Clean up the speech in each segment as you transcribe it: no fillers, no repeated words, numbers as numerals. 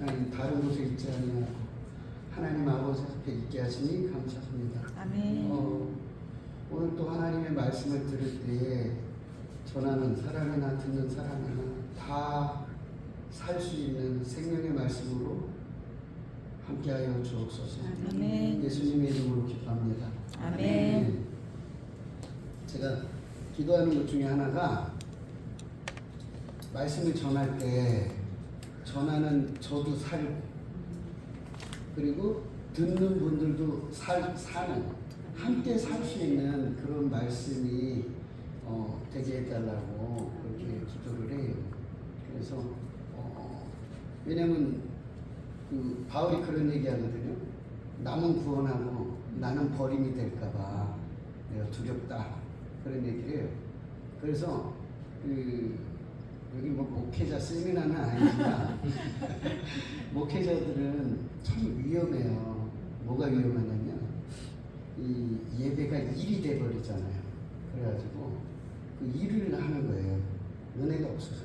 하나님 다른 곳에 있지 아니하고 하나님 아버지 앞에 있게 하시니 감사합니다. 아멘. 오늘 또 하나님의 말씀을 들을 때에 전하는 사람이나 듣는 사람이나 다 살 수 있는 생명의 말씀으로 함께하여 주옵소서. 아멘. 예수님의 이름으로 기도합니다. 아멘. 제가 기도하는 것 중에 하나가 말씀을 전할 때 전하는 저도 살고 그리고 듣는 분들도 사는 함께 살 수 있는 그런 말씀이 되게 해달라고 그렇게 기도를 해요. 그래서 왜냐면 그 바울이 그런 얘기하거든요. 남은 구원하고 나는 버림이 될까봐 내가 두렵다 그런 얘기를 해요. 그래서 여기 뭐 목회자 세미나는 아니지만 목회자들은 참 위험해요. 뭐가 위험하냐면 이 예배가 일이 돼버리잖아요. 그래가지고 그 일을 하는 거예요. 은혜가 없어서.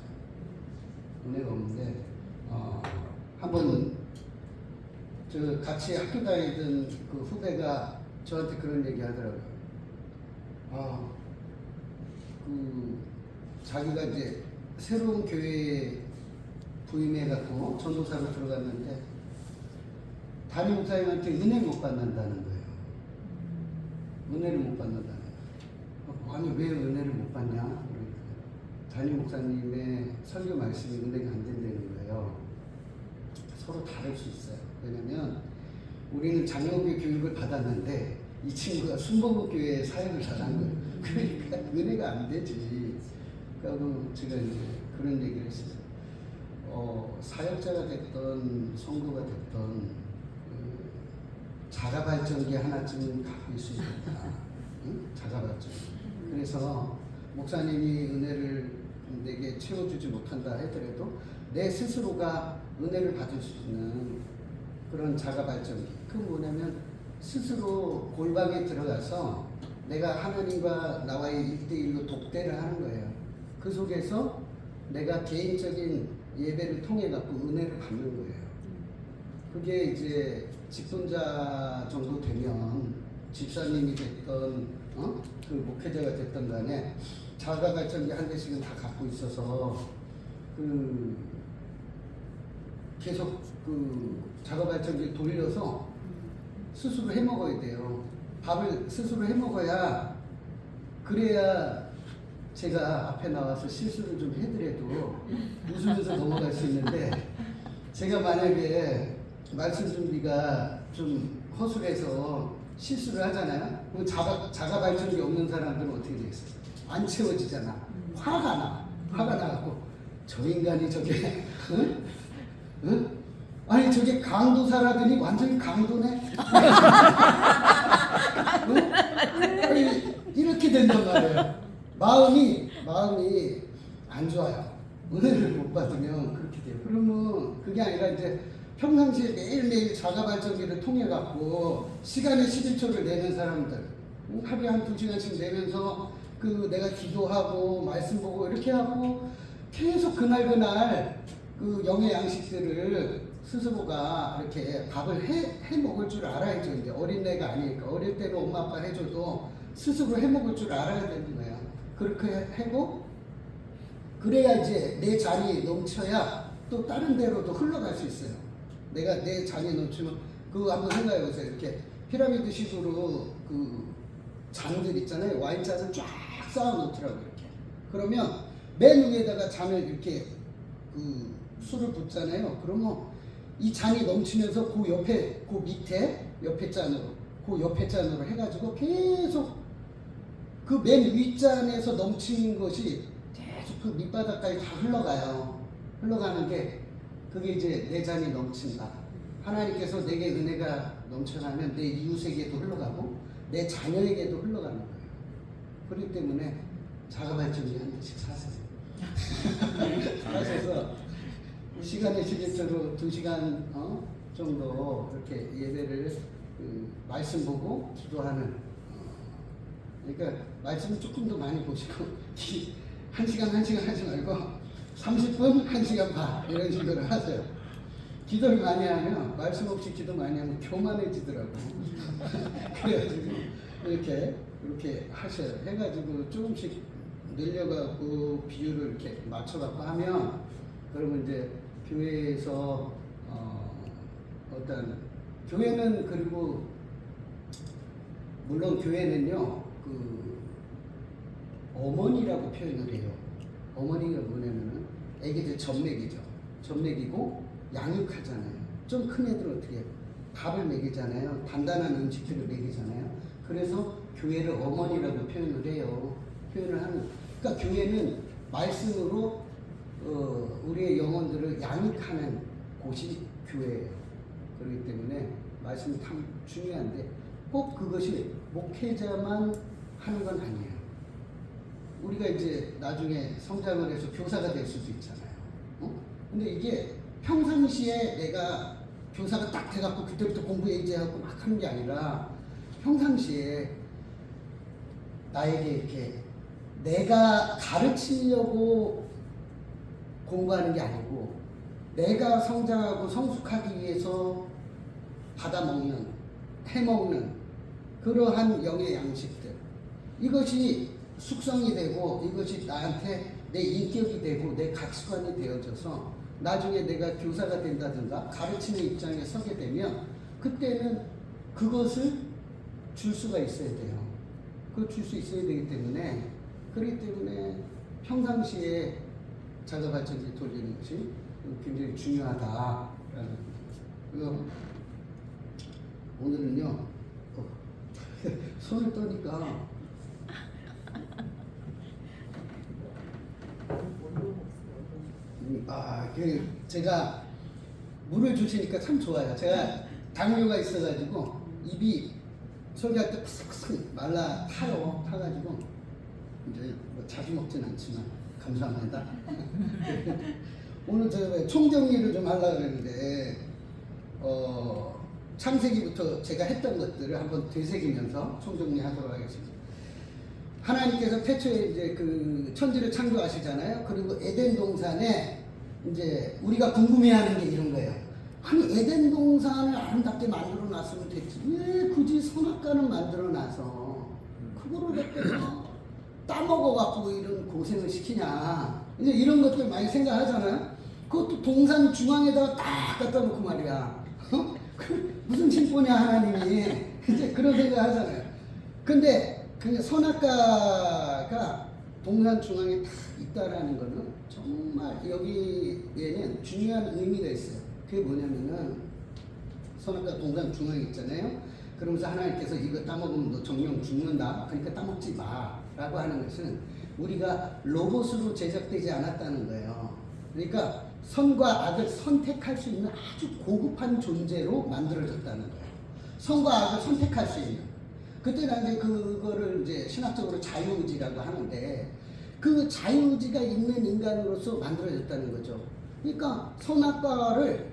은혜가 없는데 한번 저 같이 학교 다니던 그 후배가 저한테 그런 얘기 하더라고요. 자기가 이제 새로운 교회에 부임해갖고 전도사로 들어갔는데 담임 목사님한테 은혜 못 받는다는 거예요. 은혜를 못 받는다는 거예요. 아니 왜 은혜를 못 받냐? 그러니까 담임 목사님의 설교 말씀이 은혜가 안 된다는 거예요. 서로 다를 수 있어요. 왜냐면 우리는 장로교 교육을 받았는데 이 친구가 순복음교회 사역을 잘한 거예요. 그러니까 은혜가 안 되지. 그러니까 제가 이제 그런 얘기를 했어요. 사역자가 됐던 성도가 됐던 자가 발전기 하나쯤은 갖고 있을 수 있다. 응? 자가 발전. 그래서 목사님이 은혜를 내게 채워주지 못한다 하더라도 내 스스로가 은혜를 받을 수 있는 그런 자가 발전기. 그 뭐냐면 스스로 골방에 들어가서 내가 하나님과 나와의 1대1로 독대를 하는 거예요. 그 속에서 내가 개인적인 예배를 통해 갖고 은혜를 받는 거예요. 그게 이제 직분자 정도 되면 집사님이 됐던 그 목회자가 됐던 간에 자가 발전기 한 대씩은 다 갖고 있어서 그 계속 그 자가 발전기 돌려서 스스로 해 먹어야 돼요. 밥을 스스로 해 먹어야 그래야 제가 앞에 나와서 실수를 좀 해드려도 웃으면서 넘어갈 수 있는데 제가 만약에 말씀 준비가 좀 허술해서 실수를 하잖아요. 그럼 자가 발전기 없는 사람들은 어떻게 되겠어요? 안 채워지잖아. 화가 나갖고 저 인간이 저게 응? 응? 아니 저게 강도사라더니 완전히 강도네. 응? 아니, 이렇게 된단 말이에요. 마음이 안 좋아요. 은혜를 못 받으면 그렇게 돼요. 그러면 그게 아니라 이제 평상시에 매일매일 자가 발전기를 통해 갖고 시간에 11초를 내는 사람들, 하루에 한 2시간씩 내면서 그 내가 기도하고 말씀 보고 이렇게 하고 계속 그날 그 영의 양식들을 스스로가 이렇게 밥을 해 먹을 줄 알아야죠. 이제 어린애가 아니니까 어릴 때는 엄마 아빠 해줘도 스스로 해 먹을 줄 알아야 되는 거예요. 그렇게 하고 그래야 이제 내 잔이 넘쳐야 또 다른 데로도 흘러갈 수 있어요. 내가 내 잔이 넘치면 그거 한번 생각해 보세요. 이렇게 피라미드 식으로 그 잔들 있잖아요. 와인잔을 쫙 쌓아 놓더라고요. 이렇게. 그러면 맨 위에다가 잔을 이렇게 그 술을 붓잖아요. 그러면 이 잔이 넘치면서 그 옆에 그 밑에 옆에 잔으로 해가지고 계속 그 맨 윗잔에서 넘치는 것이 계속 그 밑바닥까지 다 흘러가요. 흘러가는 게 그게 이제 내 잔이 넘친다. 하나님께서 내게 은혜가 넘쳐나면 내 이웃에게도 흘러가고 내 자녀에게도 흘러가는 거예요. 그렇기 때문에 자가 발전기 한 대씩 사세요. 사셔서 시간에 11초로 2시간 정도 이렇게 예배를 말씀 보고 기도하는 그러니까 말씀을 조금 더 많이 보시고 1시간 하지 말고 30분, 1시간 반 이런 식으로 하세요. 기도를 많이 하면 말씀 없이 기도 많이 하면 교만해지더라고. 그래가지고 이렇게 하셔요. 해가지고 조금씩 늘려갖고 비율을 이렇게 맞춰갖고 하면 그러면 이제 교회에서 어떤 교회는 그리고 물론 교회는요 그 어머니라고 표현을 해요. 어머니가 뭐냐면은 애기들 젖먹이죠. 젖먹이고 양육하잖아요. 좀 큰 애들은 어떻게 해요? 밥을 먹이잖아요. 단단한 음식들을 먹이잖아요. 그래서 교회를 어머니라고 표현을 해요. 표현을 하는. 그러니까 교회는 말씀으로 우리의 영혼들을 양육하는 곳이 교회예요. 그렇기 때문에 말씀이 참 중요한데 꼭 그것이 목회자만 하는 건 아니에요. 우리가 이제 나중에 성장을 해서 교사가 될 수도 있잖아요. 근데 이게 평상시에 내가 교사가 딱 돼갖고 그때부터 공부해야지 하고 막 하는 게 아니라 평상시에 나에게 이렇게 내가 가르치려고 공부하는 게 아니고 내가 성장하고 성숙하기 위해서 받아먹는, 해먹는 그러한 영의 양식들, 이것이 숙성이 되고 이것이 나한테 내 인격이 되고 내 가치관이 되어져서 나중에 내가 교사가 된다든가 가르치는 입장에 서게 되면 그때는 그것을 줄 수가 있어야 돼요. 그걸 줄 수 있어야 되기 때문에 그렇기 때문에 평상시에 자가발전기 돌리는 것이 굉장히 중요하다라는 거죠. 오늘은요 손을 떠니까 제가 물을 주시니까 참 좋아요. 제가 당뇨가 있어가지고 입이 설교할 때 푸석푸석 말라 타요. 타가지고 이제 뭐 자주 먹진 않지만 감사합니다. 오늘 제가 총정리를 좀 하려고 그랬는데 창세기부터 제가 했던 것들을 한번 되새기면서 총정리하도록 하겠습니다. 하나님께서 태초에 이제 그 천지를 창조하시잖아요. 그리고 에덴 동산에 이제 우리가 궁금해하는 게 이런 거예요. 아니 에덴 동산을 아름답게 만들어 놨으면 됐지 왜 굳이 선악과는 만들어 놔서 그거를 갖다가 따먹어 갖고 이런 고생을 시키냐 이제 이런 것들 많이 생각하잖아요. 그것도 동산 중앙에다가 딱 갖다 놓고 말이야. 무슨 심보냐 하나님이 이제 그런 생각 하잖아요. 근데 그 선악과가 동산 중앙에 딱 있다라는 거는 정말 여기에는 중요한 의미가 있어요. 그게 뭐냐면은 선악과 동산 중앙에 있잖아요. 그러면서 하나님께서 이거 따먹으면 너 정령 죽는다. 그러니까 따먹지 마. 라고 하는 것은 우리가 로봇으로 제작되지 않았다는 거예요. 그러니까 선과 악을 선택할 수 있는 아주 고급한 존재로 만들어졌다는 거예요. 선과 악을 선택할 수 있는. 그때는 이제 그거를 이제 신학적으로 자유의지라고 하는데 그 자유의지가 있는 인간으로서 만들어졌다는 거죠. 그러니까 선악과를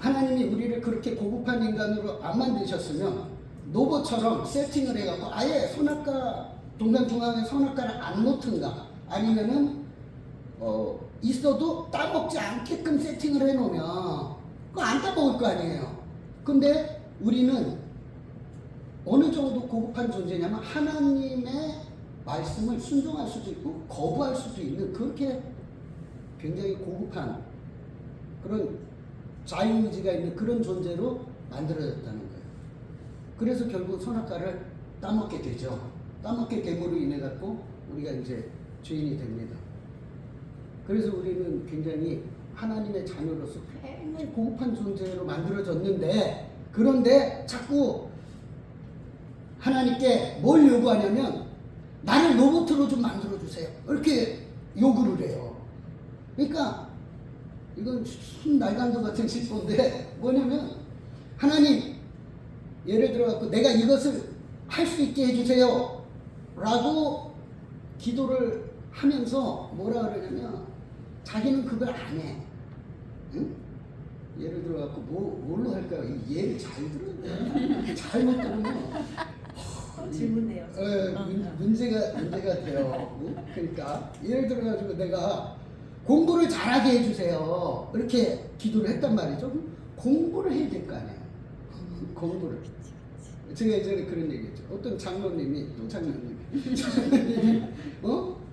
하나님이 우리를 그렇게 고급한 인간으로 안 만드셨으면 로봇처럼 세팅을 해갖고 아예 선악과 동산 중앙에 선악과를 안 놓든가 아니면은 있어도 따먹지 않게끔 세팅을 해놓으면 그거 안 따먹을 거 아니에요. 근데 우리는 어느 정도 고급한 존재냐면 하나님의 말씀을 순종할 수도 있고 거부할 수도 있는 그렇게 굉장히 고급한 그런 자유의지가 있는 그런 존재로 만들어졌다는 거예요. 그래서 결국 선악과를 따먹게 되죠. 따먹게 됨으로 인해 갖고 우리가 이제 죄인이 됩니다. 그래서 우리는 굉장히 하나님의 자녀로서 굉장히 고급한 존재로 만들어졌는데 그런데 자꾸 하나님께 뭘 요구하냐면 나를 로봇으로 좀 만들어주세요. 이렇게 요구를 해요. 그러니까 이건 순 날강도 같은 실수인데 뭐냐면 하나님 예를 들어갖고 내가 이것을 할 수 있게 해주세요 라고 기도를 하면서 뭐라 그러냐면 자기는 그걸 안 해. 응? 예를 들어갖고 뭘로 할까요? 이 예를 잘 들어야 잘못 들으면 질문해요. 문제가 돼요. 그러니까 예를 들어가지고 내가 공부를 잘하게 해주세요. 이렇게 기도를 했단 말이죠. 그럼 공부를 해야 될 거 아니에요. 공부를. 제가 예전에 그런 얘기했죠. 어떤 장로님이 또 장로님이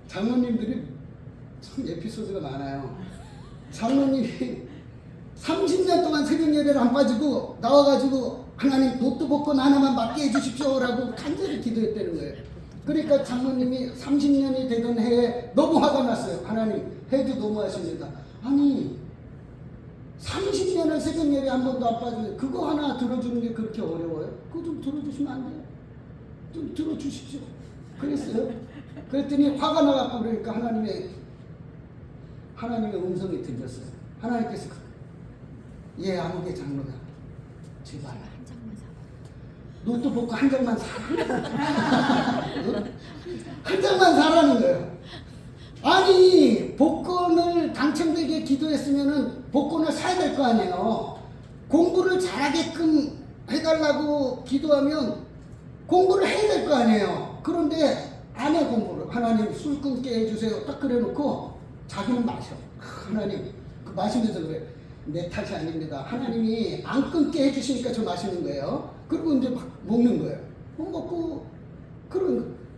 장로님들이 참 에피소드가 많아요. 장로님이 30년 동안 새벽 예배를 안 빠지고 나와가지고 하나님 노트복권 하나만 맡게 해주십시오라고 간절히 기도했다는 거예요. 그러니까 장로님이 30년이 되던 해에 너무 화가 났어요. 하나님 해도 너무하십니다. 아니 30년을 새벽 예배 한 번도 안 빠지는데 그거 하나 들어주는 게 그렇게 어려워요? 그거 좀 들어주시면 안 돼요? 좀 들어주십시오. 그랬어요. 그랬더니 화가 나갖고 그러니까 하나님의 음성이 들렸어요. 하나님께서 얘 아무개 장로야. 제발 노트북 한 장만 사라. 한 장만 사라는 거예요. 아니 복권을 당첨되게 기도했으면은 복권을 사야 될 거 아니에요. 공부를 잘하게끔 해달라고 기도하면 공부를 해야 될 거 아니에요. 그런데 안 해 공부를. 하나님 술 끊게 해주세요. 딱 그래놓고 자기는 마셔. 하나님 그 마시면서 그래. 내 탓이 아닙니다. 하나님이 안 끊게 해주시니까 저 마시는 거예요. 그리고 이제 막 먹는 거예요. 먹고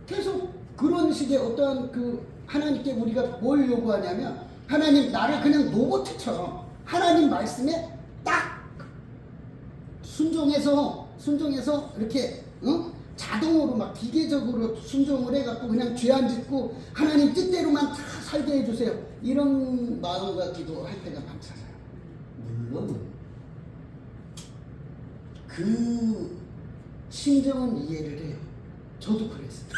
계속 그런 식의 어떠한 그 하나님께 우리가 뭘 요구하냐면 하나님 나를 그냥 로봇처럼 하나님 말씀에 딱 순종해서 이렇게 자동으로 막 기계적으로 순종을 해갖고 그냥 죄 안 짓고 하나님 뜻대로만 다 살게 해주세요. 이런 마음과 기도할 때가 많잖아요. 물론 그 심정은 이해를 해요. 저도 그랬어요.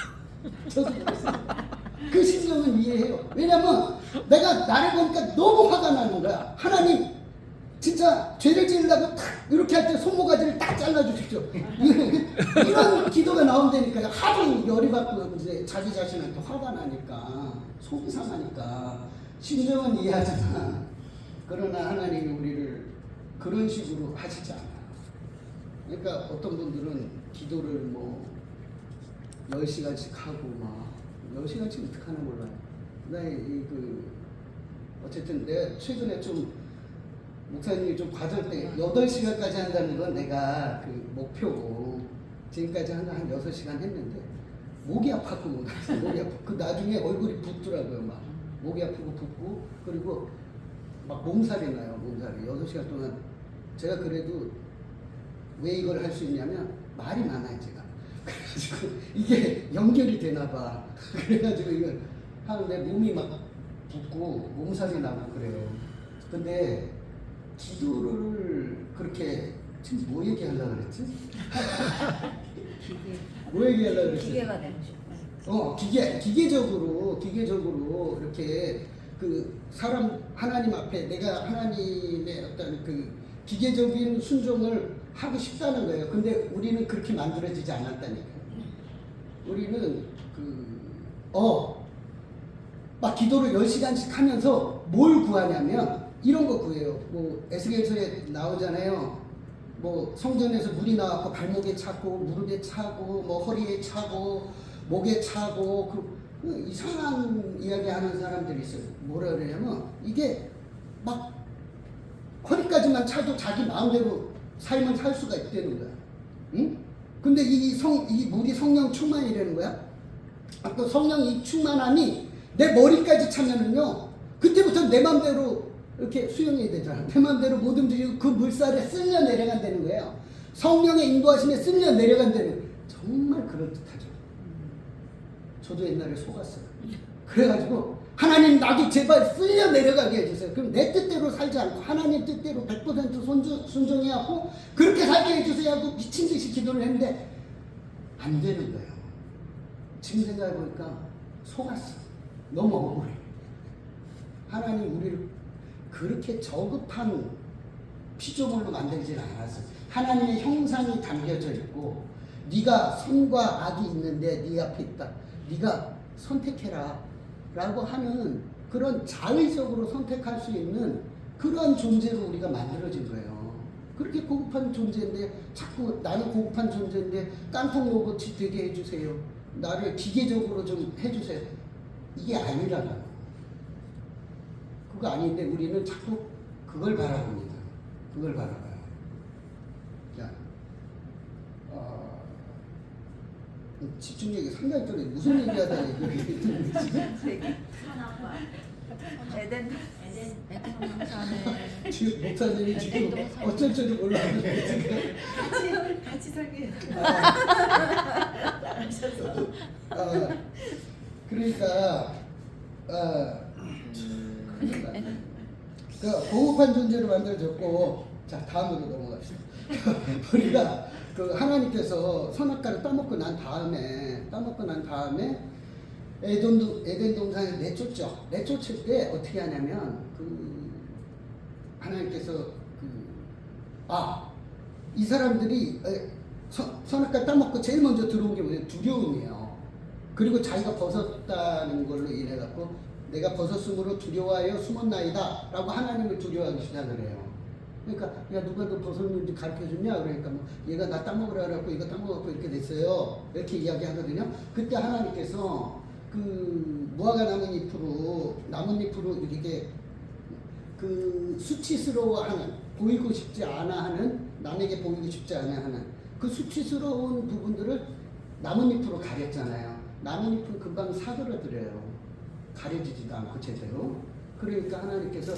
그 심정은 이해해요. 왜냐면 내가 나를 보니까 너무 화가 나는 거야. 하나님 진짜 죄를 지으려고 탁 이렇게 할 때 손모가지를 딱 잘라주십시오. 이런 기도가 나온다니까요. 하도 열이 받고 이제 자기 자신한테 화가 나니까 속이 상하니까 심정은 이해하지만 그러나 하나님이 우리를 그런 식으로 하시지 않아요. 그러니까 어떤 분들은 기도를 뭐 10시간씩 하고 막 10시간씩 어떻게 하나 몰라요. 어쨌든 내가 최근에 좀 목사님이 좀 과절 때 8시간까지 한다는 건 내가 그 목표고 지금까지 한 6시간 했는데 목이 아팠고 목이 아프고 그 나중에 얼굴이 붓더라고요. 막 목이 아프고 붓고 그리고 막 몸살이 나요. 몸살이 6시간 동안. 제가 그래도 왜 이걸 할 수 있냐면 말이 많아요. 제가 그래가지고 이게 연결이 되나 봐. 그래가지고 이걸 하는데 몸이 막 붓고 몸살이 나고 그래요. 근데 기도를 그렇게 지금 뭐 얘기하려고 그랬지? 뭐 얘기하려고 그랬지? 기계가 되고 싶어요. 기계적으로 이렇게 그 사람 하나님 앞에 내가 하나님의 어떤 그 기계적인 순종을 하고 싶다는 거예요. 근데 우리는 그렇게 만들어지지 않았다니까요. 우리는 막 기도를 10시간씩 하면서 뭘 구하냐면 이런 거 구해요. 뭐 에스겔서에 나오잖아요. 뭐 성전에서 물이 나왔고 발목에 차고 무릎에 차고 뭐 허리에 차고 목에 차고 그 이상한 이야기 하는 사람들이 있어요. 뭐라 그러냐면 이게 막 허리까지만 차도 자기 마음대로 삶을 살 수가 있다는 거야. 응? 근데 이 물이 성령 충만이라는 거야. 또 성령 이 충만함이 내 머리까지 차면은요. 그때부터 내 마음대로 이렇게 수용해야 되잖아. 내 마음대로 못 움직이고 그 물살에 쓸려 내려간다는 거예요. 성령의 인도하심에 쓸려 내려간다는. 정말 그럴듯하죠. 저도 옛날에 속았어요. 그래가지고 하나님 나도 제발 쓸려 내려가게 해주세요. 그럼 내 뜻대로 살지 않고 하나님 뜻대로 100% 순종해갖고 그렇게 살게 해주세요 하고 미친 듯이 기도를 했는데 안 되는 거예요. 지금 생각해보니까 속았어. 너무 억울해. 하나님 우리를 그렇게 저급한 피조물로 만들지는 않았어요. 하나님의 형상이 담겨져 있고 네가 선과 악이 있는데 네 앞에 있다. 네가 선택해라 라고 하는 그런 자의적으로 선택할 수 있는 그런 존재로 우리가 만들어진 거예요. 그렇게 고급한 존재인데 자꾸 나는 고급한 존재인데 깡통 로봇이 되게 해주세요. 나를 기계적으로 좀 해주세요. 이게 아니라고요. 그거 아닌데 우리는 자꾸 그걸 바라봅니다. 그걸 바라봐요. 자, 집중력이 상당히 떨어져. 무슨 얘기하다 이렇게 하나만. 에덴 동산에 지금 목사님이 지금 어쩔 줄을 몰랐는데 같이 살게. 그러니까 그 고급한 존재로 만들어졌고, 자 다음으로 넘어갑시다. 우리가 그 하나님께서 선악과를 따먹고 난 다음에 에덴 동산에 내쫓죠. 내쫓을 때 어떻게 하냐면 하나님께서 이 사람들이 선악과 따먹고 제일 먼저 들어온 게 뭐냐면 두려움이에요. 그리고 자기가 벗었다는 걸로 인해 갖고 내가 벗었으므로 두려워하여 숨었나이다 라고 하나님을 두려워하기 시작을 해요. 그러니까 야 누가 너 벗었는지 가르쳐줬냐? 그러니까 뭐 얘가 나 따먹으라 그래갖고 이거 따먹었고 이렇게 됐어요. 이렇게 이야기하거든요. 그때 하나님께서 무화과 나뭇잎으로 이렇게 수치스러워하는, 보이고 싶지 않아 하는, 남에게 보이고 싶지 않아 하는 그 수치스러운 부분들을 나뭇잎으로 가렸잖아요. 나뭇잎은 금방 사그러들어요. 가려지지도 않고 제대로. 그러니까 하나님께서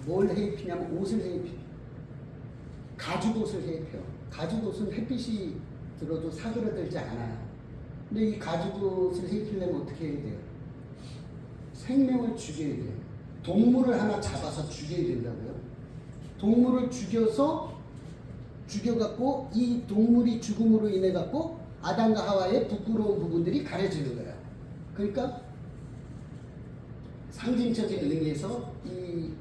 뭘 해입히냐면 옷을 해입혀. 가죽옷을 해입혀. 가죽옷은 햇빛이 들어도 사그러들지 않아요. 근데 이 가죽옷을 해입히려면 어떻게 해야 돼요? 생명을 죽여야 돼요. 동물을 하나 잡아서 죽여야 된다고요. 동물을 죽여갖고 이 동물이 죽음으로 인해 갖고 아담과 하와의 부끄러운 부분들이 가려지는 거예요. 그러니까 상징적인 의미에서 이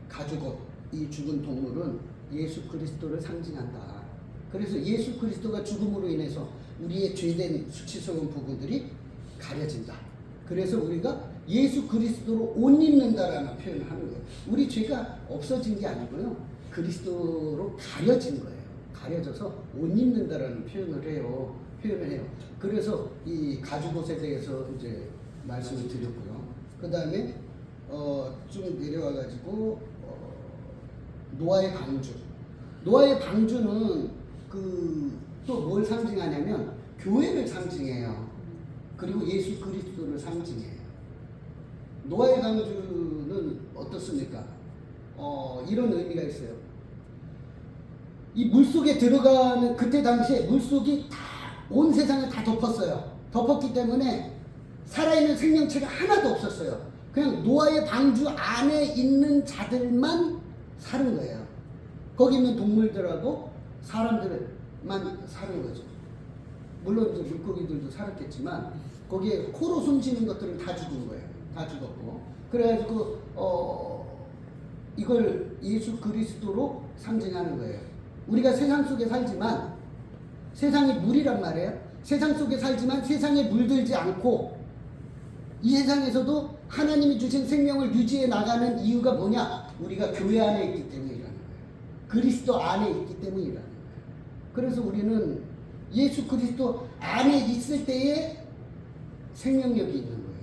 가죽옷, 이 죽은 동물은 예수 그리스도를 상징한다. 그래서 예수 그리스도가 죽음으로 인해서 우리의 죄된 수치스러운 부분들이 가려진다. 그래서 우리가 예수 그리스도로 옷 입는다라는 표현을 하는 거예요. 우리 죄가 없어진 게 아니고요. 그리스도로 가려진 거예요. 가려져서 옷 입는다라는 표현을 해요. 그래서 이 가죽옷에 대해서 이제 말씀을 드렸고요. 그 다음에 좀 내려와 가지고 노아의 방주. 노아의 방주는 또 뭘 상징하냐면 교회를 상징해요. 그리고 예수 그리스도를 상징해요. 노아의 방주는 어떻습니까? 이런 의미가 있어요. 이 물속에 들어가는 그때 당시에 물속이 다 온 세상을 다 덮었어요. 덮었기 때문에 살아있는 생명체가 하나도 없었어요. 그냥 노아의 방주 안에 있는 자들만 사는 거예요. 거기 있는 동물들하고 사람들만 사는 거죠. 물론 이제 물고기들도 살았겠지만 거기에 코로 숨쉬는 것들은 다 죽은 거예요. 다 죽었고. 그래가지고 이걸 예수 그리스도로 상징하는 거예요. 우리가 세상 속에 살지만 세상이 물이란 말이에요. 세상 속에 살지만 세상에 물들지 않고 이 세상에서도 하나님이 주신 생명을 유지해 나가는 이유가 뭐냐? 우리가 교회 안에 있기 때문이라는 거예요. 그리스도 안에 있기 때문이라는 거예요. 그래서 우리는 예수 그리스도 안에 있을 때에 생명력이 있는 거예요.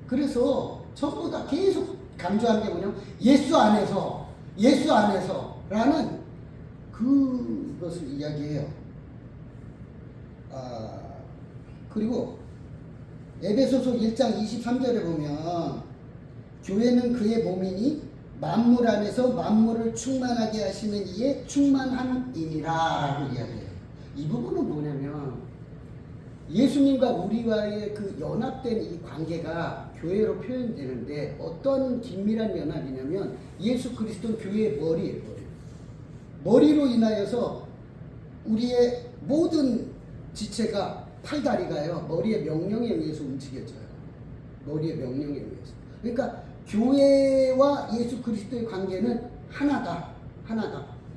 그래서 전부 다 계속 강조하는 게 뭐냐면 예수 안에서라는 그것을 이야기해요. 그리고 에베소서 1장 23절에 보면 교회는 그의 몸이니 만물 안에서 만물을 충만하게 하시는 이에 충만함이니라 라고 이야기해요. 이 부분은 뭐냐면 예수님과 우리와의 그 연합된 이 관계가 교회로 표현되는데 어떤 긴밀한 연합이냐면 예수 그리스도는 교회의 머리예요. 머리로 인하여서 우리의 모든 지체가 팔다리가요 머리의 명령에 의해서 움직여져요. 머리의 명령에 의해서. 그러니까 교회와 예수 그리스도의 관계는 하나다.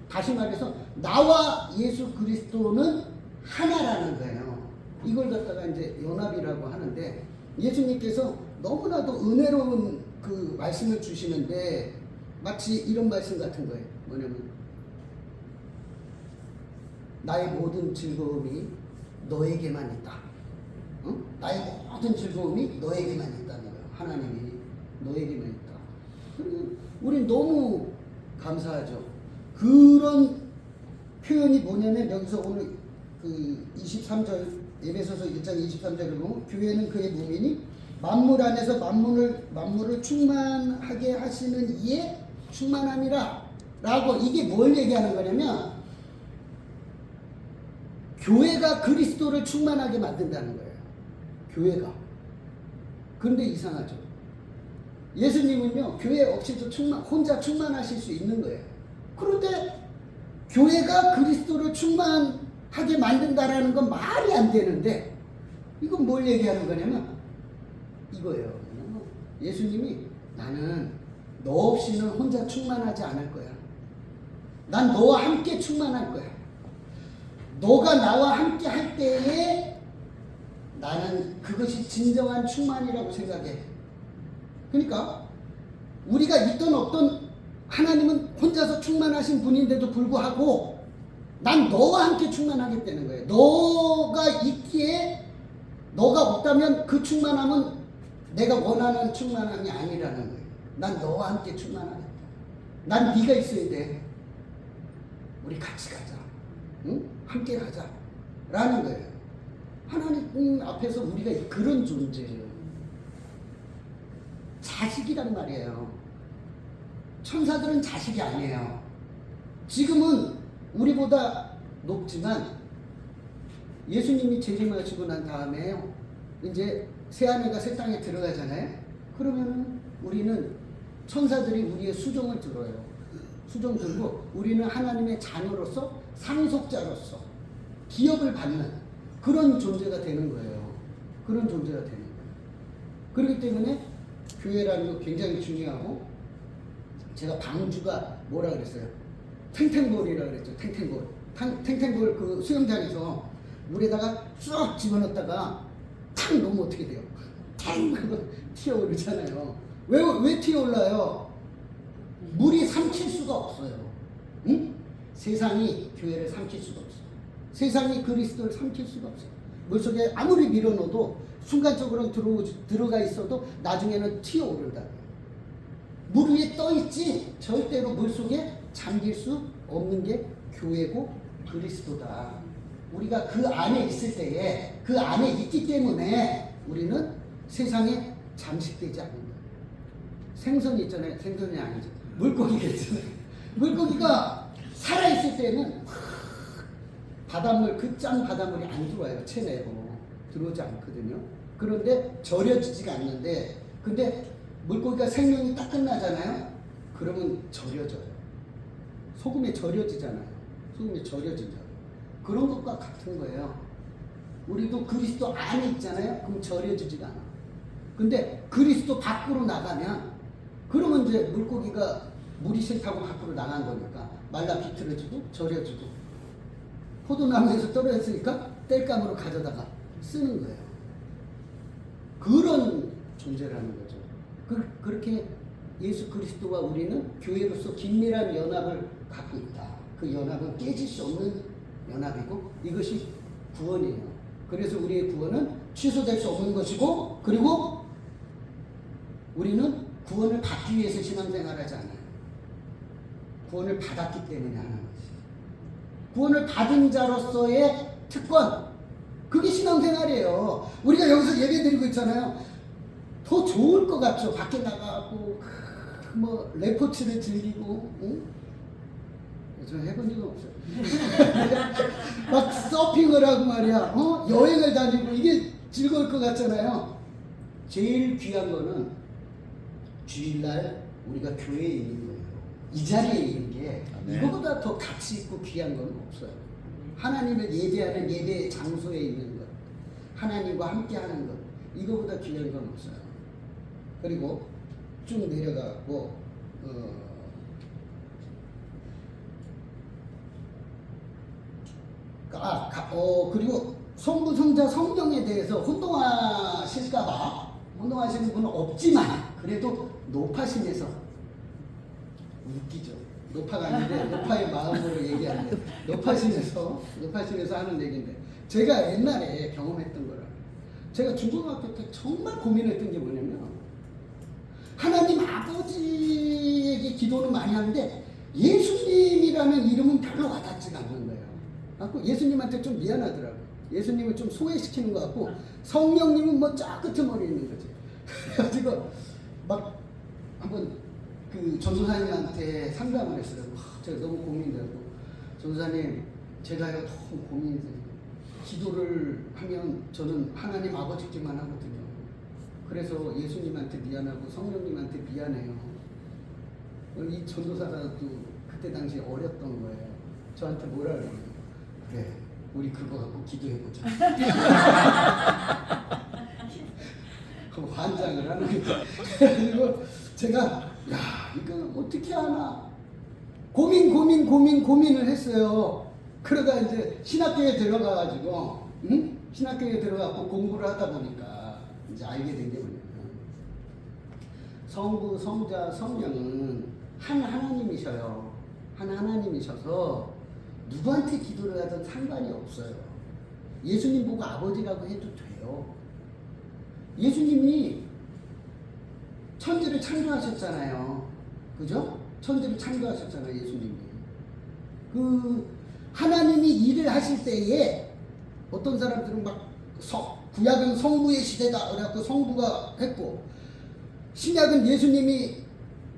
다시 말해서 나와 예수 그리스도는 하나라는 거예요. 이걸 갖다가 이제 연합이라고 하는데 예수님께서 너무나도 은혜로운 그 말씀을 주시는데 마치 이런 말씀 같은 거예요. 뭐냐면 나의 모든 즐거움이 너에게만 있다. 응? 나의 모든 즐거움이 너에게만 있다는 거예요. 하나님이 너에게만 있다. 그리고 우린 너무 감사하죠. 그런 표현이 뭐냐면 여기서 오늘 그 23절 에베소서 1장 23절을 보면 교회는 그의 몸이니 만물 안에서 만물을 충만하게 하시는 이에 충만함이라 라고 이게 뭘 얘기하는 거냐면 교회가 그리스도를 충만하게 만든다는 거예요. 교회가. 그런데 이상하죠. 예수님은요 교회 없이도 혼자 충만하실 수 있는 거예요. 그런데 교회가 그리스도를 충만하게 만든다라는 건 말이 안 되는데 이건 뭘 얘기하는 거냐면 이거예요. 예수님이 나는 너 없이는 혼자 충만하지 않을 거야. 난 너와 함께 충만할 거야. 너가 나와 함께 할 때에 나는 그것이 진정한 충만이라고 생각해. 그러니까 우리가 있던 없던 하나님은 혼자서 충만하신 분인데도 불구하고 난 너와 함께 충만하겠다는 거예요. 너가 있기에 너가 없다면 그 충만함은 내가 원하는 충만함이 아니라는 거예요. 난 너와 함께 충만하겠다. 난 네가 있어야 돼. 우리 같이 가자. 응? 함께 가자. 라는 거예요. 하나님 앞에서 우리가 그런 존재예요. 자식이란 말이에요. 천사들은 자식이 아니에요. 지금은 우리보다 높지만 예수님이 재림하시고 난 다음에요. 이제 새하늘과 새 땅에 들어가잖아요. 그러면 우리는 천사들이 우리의 수종을 들어요. 수종 들고 우리는 하나님의 자녀로서 상속자로서 기업을 받는 그런 존재가 되는 거예요. 그런 존재가 되는 거예요. 그렇기 때문에 교회라는 거 굉장히 중요하고 제가 방주가 뭐라 그랬어요? 탱탱볼이라 그랬죠. 탱탱볼. 탱탱볼 그 수영장에서 물에다가 쭉 집어넣었다가 탁 놓으면 어떻게 돼요? 탕! 그거 튀어오르잖아요. 왜 튀어올라요? 물이 삼킬 수가 없어요. 응? 세상이 교회를 삼킬 수가 없어요. 세상이 그리스도를 삼킬 수가 없어요. 물속에 아무리 밀어넣어도 순간적으로 들어가 있어도 나중에는 튀어오른다. 물 위에 떠있지 절대로 물속에 잠길 수 없는 게 교회고 그리스도다. 우리가 그 안에 있을 때에 그 안에 있기 때문에 우리는 세상에 잠식되지 않는 거예요. 생선이 있잖아요. 생선이 아니죠. 물고기가 있잖아요. 물고기가 살아있을 때는 바닷물, 그 짠 바닷물이 안 들어와요. 체내로 들어오지 않거든요. 그런데 절여지지가 않는데 근데 물고기가 생명이 딱 끝나잖아요. 그러면 절여져요. 소금에 절여지잖아요. 소금에 절여진다고. 그런 것과 같은 거예요. 우리도 그리스도 안에 있잖아요. 그럼 절여지지가 않아. 근데 그리스도 밖으로 나가면 그러면 이제 물고기가 물이 싫다고 밖으로 나간 거니까 말라 비틀어지고 절여지고 포도나무에서 떨어졌으니까 땔감으로 가져다가 쓰는 거예요. 그런 존재라는 거죠. 그렇게 예수 그리스도와 우리는 교회로서 긴밀한 연합을 갖고 있다. 그 연합은 깨질 수 없는 연합이고 이것이 구원이에요. 그래서 우리의 구원은 취소될 수 없는 것이고 그리고 우리는 구원을 받기 위해서 신앙생활하지 않아요. 구원을 받았기 때문에 하는 거지. 구원을 받은 자로서의 특권 그게 신앙생활이에요. 우리가 여기서 예배드리고 있잖아요. 더 좋을 것 같죠. 밖에 나가고 뭐 레포츠를 즐기고 응? 저는 해본 적은 없어요. 막 서핑을 하고 말이야. 여행을 다니고 이게 즐거울 것 같잖아요. 제일 귀한 거는 주일날 우리가 교회에 있는 거예요. 이 자리에 있는 게 이거보다 더 가치 있고 귀한 건 없어요. 하나님을 예배하는 예배 장소에 있는 것, 하나님과 함께하는 것, 이거보다 귀한 건 없어요. 그리고 쭉 내려가고 그리고 성부, 성자, 성령에 대해서 혼동하실까봐 혼동하시는 분은 없지만 그래도 높아심에서 웃기죠. 높아가 아닌데 높아의 마음으로 얘기하는데 높아심에서 하는 얘기인데 제가 옛날에 경험했던 거라 제가 중고등학교 때 정말 고민했던 게 뭐냐면 하나님 아버지에게 기도는 많이 하는데 예수님이라는 이름은 별로 와닿지가 않는 거예요. 그래서 예수님한테 좀 미안하더라고요. 예수님을 좀 소외시키는 것 같고 성령님은 뭐 쫙 끄트머리 있는 거지. 그래가지고 막 한번 그 전도사님한테 상담을 했어요. 제가 너무 고민되고 전도사님 제가요 너무 고민이 돼요. 기도를 하면 저는 하나님 아버지께만 하거든요. 그래서 예수님한테 미안하고 성령님한테 미안해요. 이 전도사도 그때 당시에 어렸던 거예요. 저한테 뭐라 그래요? 그래, 우리 그거 갖고 기도해보자. 그럼 환장을 하는 거죠. 그리고 제가 야 이거 어떻게 하나 고민을 했어요. 그러다 이제 신학교에 들어가가지고 신학교에 들어가고 공부를 하다 보니까 이제 알게 된 게 뭐냐면 성부, 성자, 성령은 한 하나님이셔요. 한 하나님이셔서 누구한테 기도를 하든 상관이 없어요. 예수님 보고 아버지라고 해도 돼요. 예수님이 천지를 창조하셨잖아요. 그죠? 천지를 창조하셨잖아요, 예수님이. 그 하나님이 일을 하실 때에 어떤 사람들은 막 구약은 성부의 시대다 그래갖고 성부가 했고 신약은 예수님이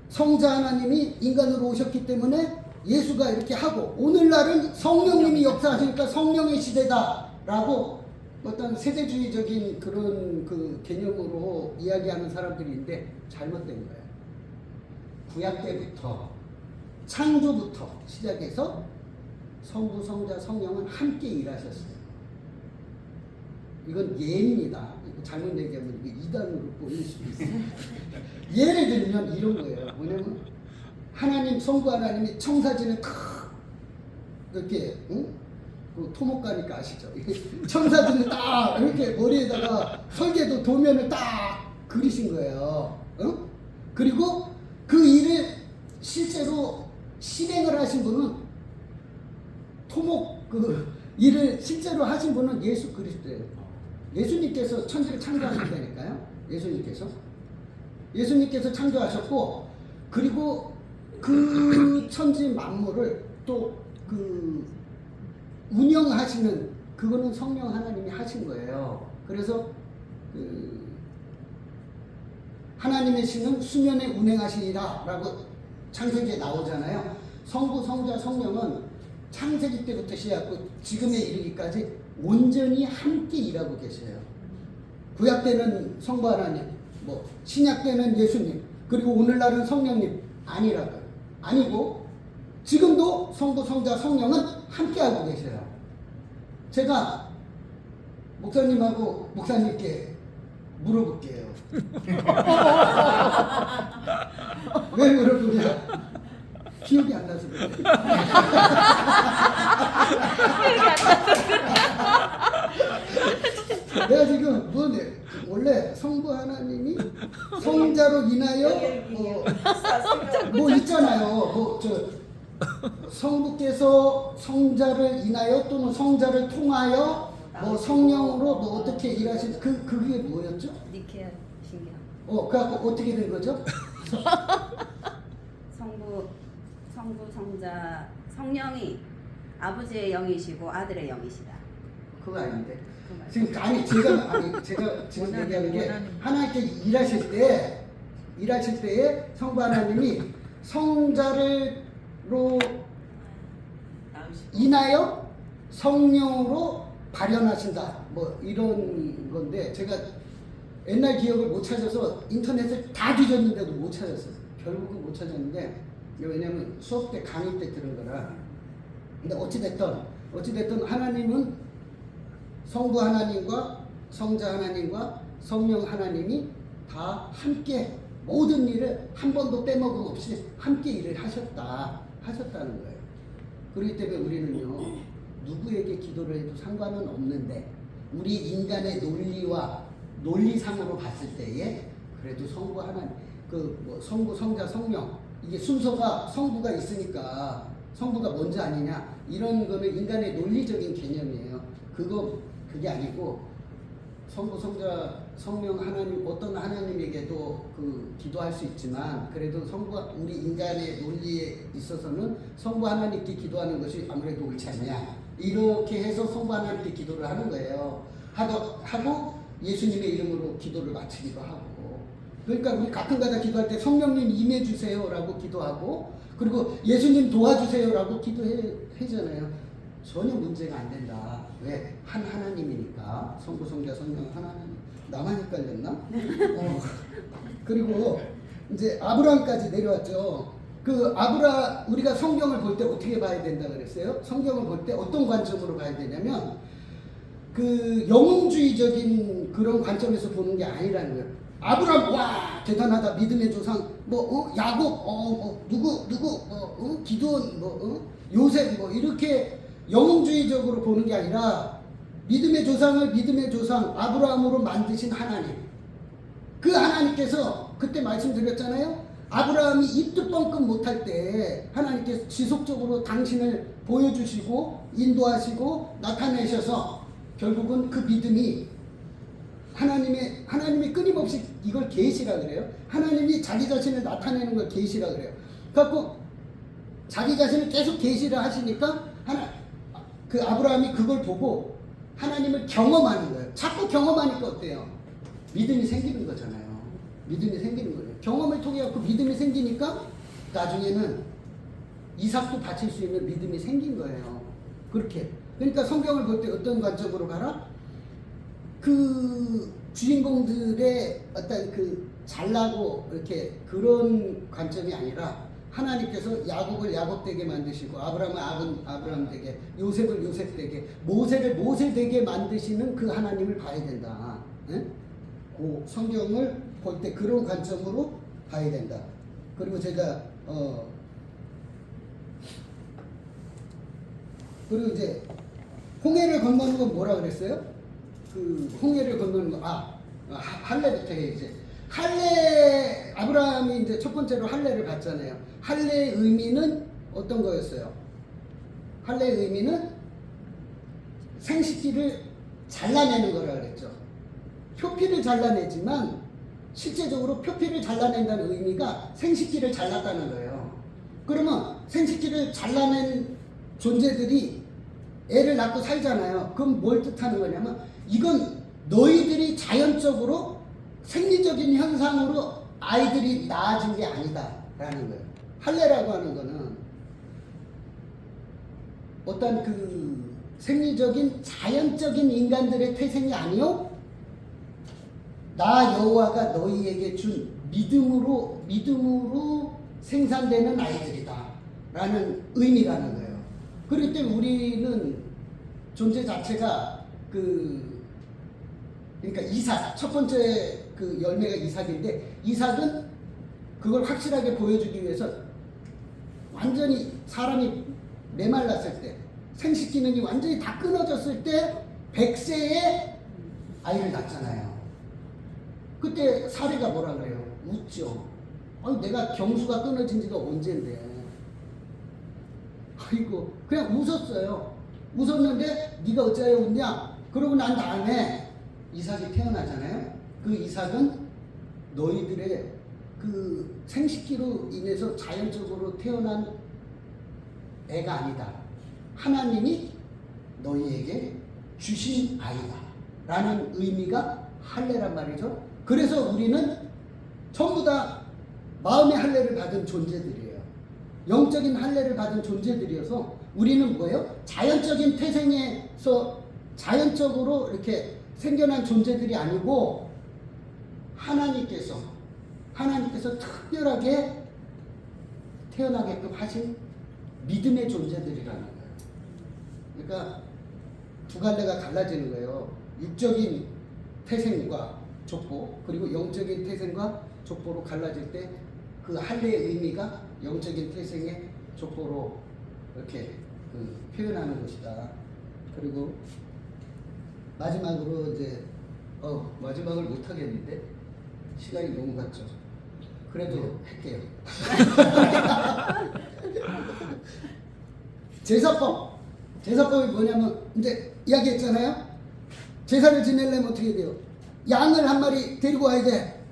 성자 하나님이 인간으로 오셨기 때문에 예수가 이렇게 하고 오늘날은 성령님이 역사하시니까 성령의 시대다라고 어떤 세대주의적인 그런 그 개념으로 이야기하는 사람들이 있는데 잘못된 거예요. 구약 때부터 창조부터 시작해서 성부, 성자, 성령은 함께 일하셨어요. 이건 예입니다. 잘못 얘기하면 이게 이단으로 보일 수도 있어요. 예를 들면 이런 거예요. 뭐냐면 하나님, 성부 하나님이 청사진을 이렇게 그 토목가니까 아시죠? 청사진을 딱 이렇게 머리에다가 설계도 도면을 딱 그리신 거예요. 그리고 그 일을 실제로 실행을 하신 분은 토목 그 일을 실제로 하신 분은 예수 그리스도예요. 예수님께서 천지를 창조하셨다니까요. 예수님께서 창조하셨고 그리고 그 천지 만물을 또 그 운영하시는 그거는 성령 하나님이 하신 거예요. 그래서 그 하나님의 신은 수면에 운행하시니라라고 창세기에 나오잖아요. 성부, 성자, 성령은 창세기 때부터 시작하고 지금에 이르기까지 온전히 함께 일하고 계세요. 구약 때는 성부 하나님, 뭐 신약 때는 예수님, 그리고 오늘날은 성령님 아니라고요. 아니고 지금도 성부, 성자, 성령은 함께 하고 계세요. 제가 목사님께 물어볼게요. 왜 물어보냐? 기억이 안 나서 그래. 내가 지금 원래 성부 하나님이 성자로 인하여 뭐 있잖아요. 성부께서 성자를 인하여 또는 성자를 통하여 뭐 성령으로 뭐 어떻게 일하신 그게 뭐였죠? 니케아 신경. 그래갖고 어떻게 된 거죠? 성부, 성자, 성령이 아버지의 영이시고 아들의 영이시다. 그거 아닌데. 그거 지금 제가 지금 얘기하는 게 하나님께 일하실 때에 성부 하나님이 성자로 인하여 성령으로 발현하신다. 뭐 이런 건데 제가 옛날 기억을 못 찾아서 인터넷을 다 뒤졌는데도 못 찾았어요. 결국은 못 찾았는데 왜냐면 수업 때 강의 때 들은 거라. 근데 어찌됐든 하나님은 성부 하나님과 성자 하나님과 성령 하나님이 다 함께 모든 일을 한 번도 빼먹음 없이 함께 일을 하셨다는 거예요. 그렇기 때문에 우리는요 누구에게 기도를 해도 상관은 없는데 우리 인간의 논리상으로 봤을 때에 그래도 성부 하나님 성부, 성자, 성령 이게 순서가 성부가 있으니까 성부가 먼저 아니냐 이런 거는 인간의 논리적인 개념이에요. 그게 아니고 성부, 성자, 성령 하나님 어떤 하나님에게도 그 기도할 수 있지만 그래도 성부 우리 인간의 논리에 있어서는 성부 하나님께 기도하는 것이 아무래도 옳지 않냐 이렇게 해서 성부 하나님께 기도를 하는 거예요. 하고 예수님의 이름으로 기도를 마치기도 하고 그러니까 우리 가끔가다 기도할 때 성령님 임해 주세요라고 기도하고 그리고 예수님 도와주세요라고 기도하잖아요. 전혀 문제가 안 된다. 왜? 한 하나님이니까. 성부, 성자, 성령 한 하나님. 나만 헷갈렸나? 그리고 이제 아브라함까지 내려왔죠. 그 우리가 성경을 볼 때 어떻게 봐야 된다 그랬어요? 성경을 볼 때 어떤 관점으로 봐야 되냐면 그 영웅주의적인 그런 관점에서 보는 게 아니라는 거예요. 아브라함 와 대단하다 믿음의 조상 야곱 누구 기드온 요셉 이렇게 영웅주의적으로 보는 게 아니라 믿음의 조상을 믿음의 조상 아브라함으로 만드신 하나님 그 하나님께서 그때 말씀드렸잖아요. 아브라함이 입도 뻥끗 못할 때 하나님께서 지속적으로 당신을 보여주시고 인도하시고 나타내셔서 결국은 그 믿음이 하나님이 끊임없이 이걸 계시라 그래요. 하나님이 자기 자신을 나타내는 걸 계시라 그래요. 그래갖고 자기 자신을 계속 계시를 하시니까 그 아브라함이 그걸 보고 하나님을 경험하는 거예요. 자꾸 경험하니까 어때요? 믿음이 생기는 거잖아요. 믿음이 생기는 거예요. 경험을 통해 갖고 믿음이 생기니까 나중에는 이삭도 바칠 수 있는 믿음이 생긴 거예요. 그렇게. 그러니까 성경을 볼 때 어떤 관점으로 가라? 그 주인공들의 어떤 그 잘나고 이렇게 그런 관점이 아니라 하나님께서 야곱을 야곱 되게 만드시고 아브라함을 아브라함 되게 요셉을 요셉 되게 모세를 모세 되게 만드시는 그 하나님을 봐야 된다. 예? 그 성경을 볼 때 그런 관점으로 봐야 된다. 그리고 제가 그리고 이제 홍해를 건너는 건 뭐라 그랬어요? 그 홍해를 건너는 거 할례부터 해 이제. 할례 아브라함이 이제 첫 번째로 할례를 받잖아요. 할례의 의미는 어떤 거였어요? 할례의 의미는 생식기를 잘라내는 거라 그랬죠. 표피를 잘라내지만 실제적으로 표피를 잘라낸다는 의미가 생식기를 잘랐다는 거예요. 그러면 생식기를 잘라낸 존재들이 애를 낳고 살잖아요. 그럼 뭘 뜻하는 거냐면 이건 너희들이 자연적으로 생리적인 현상으로 아이들이 낳아진 게 아니다 라는 거예요. 할례라고 하는 거는 어떤 그 생리적인 자연적인 인간들의 태생이 아니요 나 여호와가 너희에게 준 믿음으로 생산되는 아이들이다 라는 의미라는 거예요. 그렇기 때문에 우리는 존재 자체가 그러니까 이삭 첫 번째 그 열매가 이삭인데 이삭은 그걸 확실하게 보여주기 위해서 완전히 사람이 메말랐을 때 생식 기능이 완전히 다 끊어졌을 때 100세에 아이를 낳잖아요. 그때 사례가 뭐라 그래요? 웃죠. 아니 내가 경수가 끊어진 지가 언젠데. 아이고 그냥 웃었어요. 웃었는데 네가 어찌하여 웃냐? 그러고 난 다음에 이삭이 태어나잖아요. 그 이삭은 너희들의 그 생식기로 인해서 자연적으로 태어난 애가 아니다. 하나님이 너희에게 주신 아이다 라는 의미가 할례란 말이죠. 그래서 우리는 전부 다 마음의 할례를 받은 존재들이에요. 영적인 할례를 받은 존재들이어서 우리는 뭐예요? 자연적인 태생에서 자연적으로 이렇게 생겨난 존재들이 아니고 하나님께서 특별하게 태어나게끔 하신 믿음의 존재들이라는 거예요. 그러니까 두 갈래가 갈라지는 거예요. 육적인 태생과 족보 그리고 영적인 태생과 족보로 갈라질 때 그 할례의 의미가 영적인 태생의 족보로 이렇게 표현하는 것이다. 그리고 마지막으로 이제 마지막을 못 하겠는데 시간이 너무 갔죠. 그래도 할게요. 제사법이 뭐냐면 이제 이야기했잖아요. 제사를 지내려면 어떻게 돼요? 양을 한 마리 데리고 와야 돼.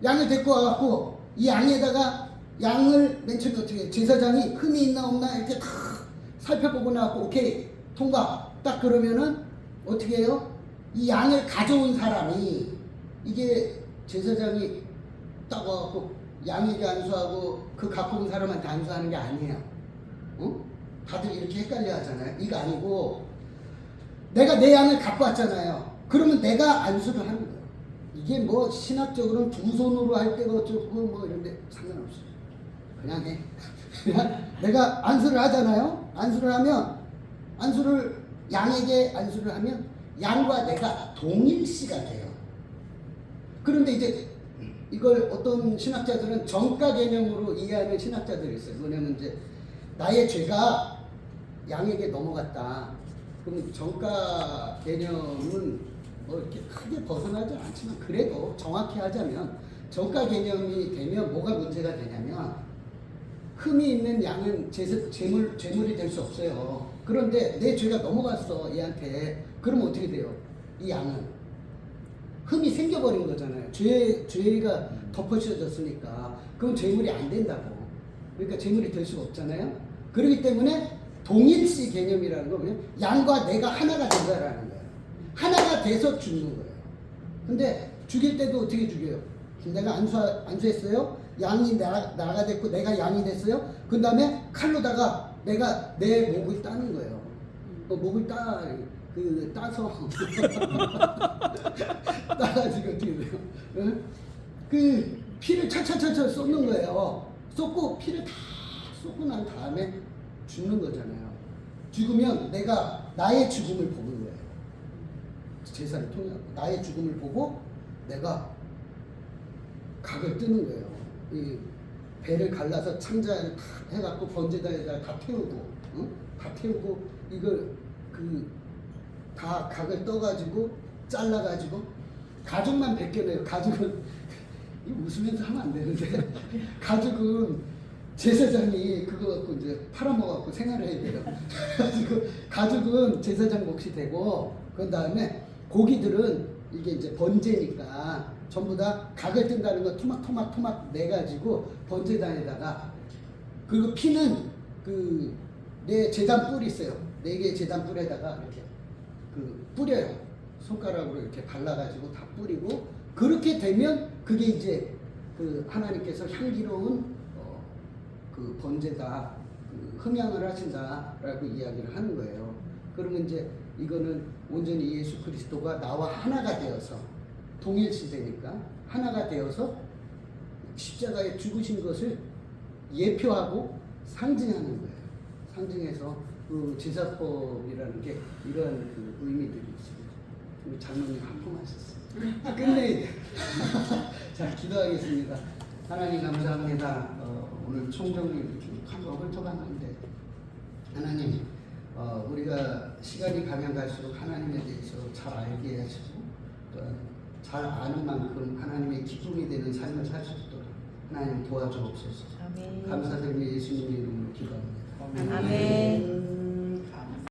양을 데리고 와갖고 이 양에다가 양을 맨 처음에 어떻게 해요? 제사장이 흠이 있나 없나 이렇게 다 살펴보고 나갖고 오케이 통과 딱 그러면은 어떻게 해요? 이 양을 가져온 사람이 이게 제사장이 딱 와갖고 양에게 안수하고 그 갖고 온 사람한테 안수하는 게 아니에요. 어? 다들 이렇게 헷갈려 하잖아요. 이거 아니고 내가 내 양을 갖고 왔잖아요. 그러면 내가 안수를 하는 거예요. 이게 뭐 신학적으로는 두 손으로 할 때가 어쩌고 뭐 이런데 상관없어요. 그냥 해. 그냥 내가 안수를 하잖아요. 안수를 하면 양에게 안수를 하면 양과 내가 동일시가 돼요. 그런데 이제 이걸 어떤 신학자들은 정가 개념으로 이해하는 신학자들이 있어요. 뭐냐면 이제 나의 죄가 양에게 넘어갔다. 그럼 정가 개념은 뭐 이렇게 크게 벗어나지 않지만 그래도 정확히 하자면 정가 개념이 되면 뭐가 문제가 되냐면 흠이 있는 양은 재물이 될 수 없어요. 그런데 내 죄가 넘어갔어 얘한테. 그러면 어떻게 돼요? 이 양은 흠이 생겨버린 거잖아요. 죄가 덮어씌워졌으니까. 그럼 재물이 안 된다고. 그러니까 재물이 될 수가 없잖아요. 그렇기 때문에 동일시 개념이라는 건 뭐냐면 양과 내가 하나가 된다라는 거예요. 하나가 돼서 죽는 거예요. 근데 죽일 때도 어떻게 죽여요? 내가 안수했어요. 양이 나가 됐고 내가 양이 됐어요. 그 다음에 칼로다가 내가 내 목을 따는 거예요. 목을 따서 따가지고 어떻게 돼요? 응? 그 피를 차차차차 쏟는 거예요. 쏟고 피를 다 쏟고 난 다음에 죽는 거잖아요. 죽으면 내가 나의 죽음을 보는 거예요. 제사를 통해 나의 죽음을 보고 내가 각을 뜨는 거예요. 이 배를 갈라서 창자를 다 해갖고 번제다에다 다 태우고, 응? 다 태우고 이걸 다 각을 떠가지고 잘라가지고 가죽만 벗겨내요. 가죽은 웃으면서 하면 안 되는데 가죽은 제사장이 그거 갖고 이제 팔아먹어갖고 생활을 해야 돼요. 그래가지고 가죽은 제사장 몫이 되고 그 다음에 고기들은 이게 이제 번제니까 전부 다 각을 뜬다는 거 토막 내가지고 번제단에다가 그리고 피는 내 제단 뿔이 있어요. 4개의 제단 뿔에다가 이렇게 뿌려요. 손가락으로 이렇게 발라가지고 다 뿌리고 그렇게 되면 그게 이제 하나님께서 향기로운 번제다, 흠향을 하신다라고 이야기를 하는 거예요. 그러면 이제 이거는 온전히 예수 그리스도가 나와 하나가 되어서 동일시되니까 하나가 되어서 십자가에 죽으신 것을 예표하고 상징하는 거예요. 상징해서 제사법이라는 게 이러한 의미들이 있습니다. 우리 장로님 한품하셨어요. 끝내야 돼. 자, 기도하겠습니다. 하나님 감사합니다. 오늘 총정리 한번 훑어봤는데 하나님 우리가 시간이 가면 갈수록 하나님에 대해서 잘 알게 하시고 또 잘 아는 만큼 하나님의 기쁨이 되는 삶을 살 수 있도록 하나님 도와주옵소서. 감사드리며 예수님의 이름으로 기도합니다. 아멘.